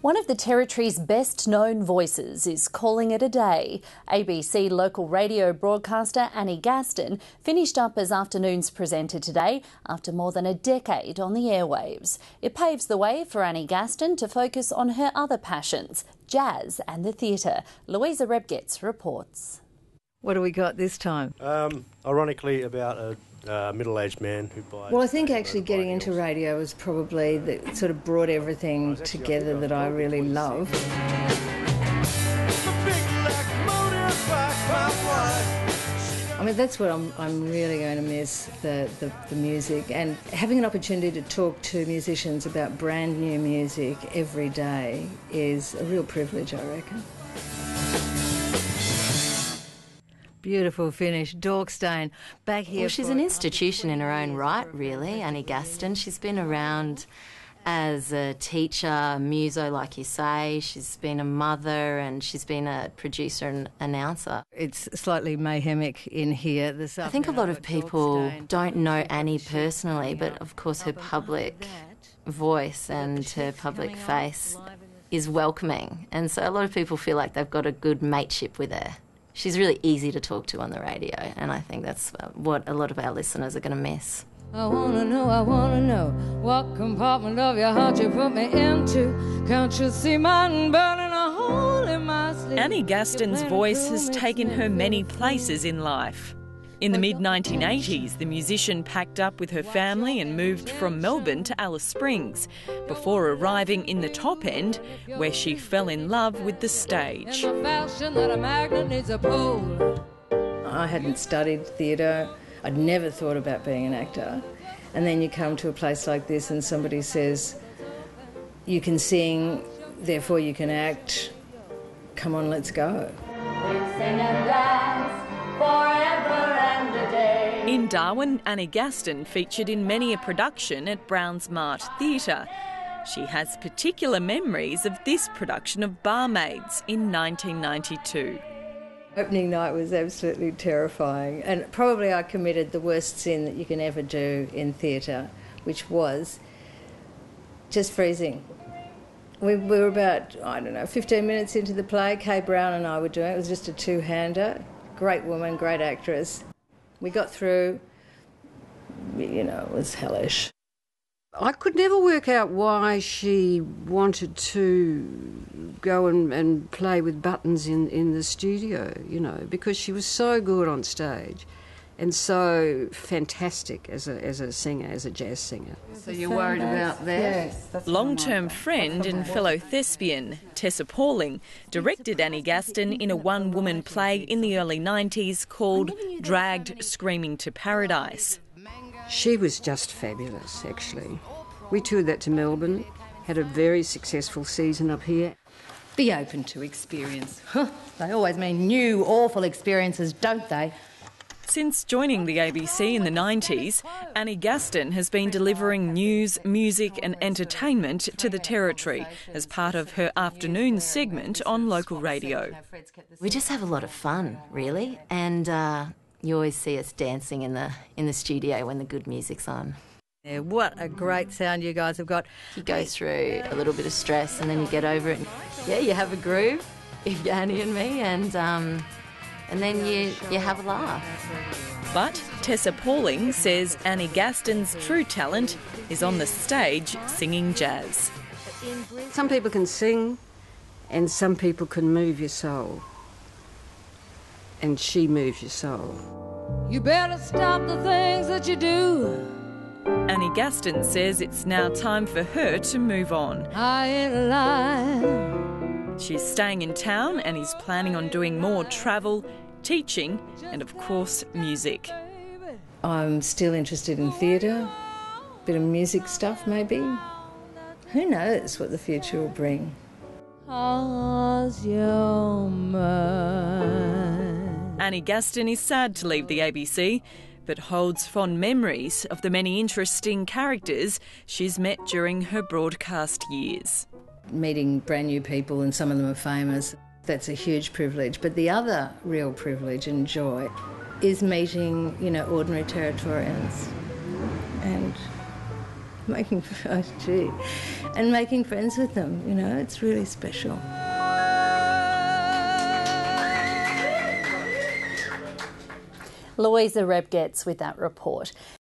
One of the Territory's best-known voices is calling it a day. ABC local radio broadcaster Annie Gaston finished up as afternoon's presenter today after more than a decade on the airwaves. It paves the way for Annie Gaston to focus on her other passions, jazz and the theatre. Louisa Rebgetz reports. What do we got this time? Ironically, about a middle-aged man who buys... Well, I think actually getting into radio was probably that sort of brought everything together that I really love. I mean, that's what I'm really going to miss, the music, and having an opportunity to talk to musicians about brand new music every day is a real privilege, I reckon. Beautiful finish. Dorkstone, back here. Well, she's an institution in her own right, really, Annie Gaston. She's been around as a teacher, muso, like you say. She's been a mother and she's been a producer and announcer. It's slightly mayhemic in here. I think a lot of people don't know Annie personally, but of course her public voice and her public face is welcoming. And so a lot of people feel like they've got a good mateship with her. She's really easy to talk to on the radio, and I think that's what a lot of our listeners are going to miss. I wanna know, what compartment of your heart you put me into. Can't you see mine burning a hole in my sleeve? Annie Gaston's voice has taken her many places in life. In the mid-1980s, the musician packed up with her family and moved from Melbourne to Alice Springs before arriving in the top end, where she fell in love with the stage. I hadn't studied theatre. I'd never thought about being an actor. And then you come to a place like this and somebody says, you can sing, therefore you can act. Come on, let's go. In Darwin, Annie Gaston featured in many a production at Brown's Mart Theatre. She has particular memories of this production of Barmaids in 1992. Opening night was absolutely terrifying, and probably I committed the worst sin that you can ever do in theatre, which was just freezing. We were about, 15 minutes into the play. Kay Brown and I were doing it. It was just a two-hander. Great woman, great actress. We got through, it was hellish. I could never work out why she wanted to go and play with buttons in the studio, because she was so good on stage and so fantastic as a singer, as a jazz singer. So you're worried about that? Yes. Long-term friend and fellow thespian Tessa Pauling directed Annie Gaston in a one-woman play in the early 90s called Dragged Screaming to Paradise. She was just fabulous, actually. We toured that to Melbourne, had a very successful season up here. Be open to experience. They always mean new, awful experiences, don't they? Since joining the ABC in the 90s, Annie Gaston has been delivering news, music and entertainment to the Territory as part of her afternoon segment on local radio. We just have a lot of fun, really, and you always see us dancing in the studio when the good music's on. Yeah, what a great sound you guys have got. You go through a little bit of stress and then you get over it. Yeah, you have a groove, if you're Annie and me, and then you have a laugh. But Tessa Pauling says Annie Gaston's true talent is on the stage singing jazz. Some people can sing and some people can move your soul. And she moves your soul. You better stop the things that you do. Annie Gaston says it's now time for her to move on. I ain't lying. She's staying in town and is planning on doing more travel, teaching and, of course, music. I'm still interested in theatre, bit of music stuff maybe. Who knows what the future will bring. 'Cause you're mine. Annie Gaston is sad to leave the ABC, but holds fond memories of the many interesting characters she's met during her broadcast years. Meeting brand new people, and some of them are famous, that's a huge privilege. But the other real privilege and joy is meeting, ordinary Territorians and making friends with them. You know, it's really special. Louisa Rebgetz with that report.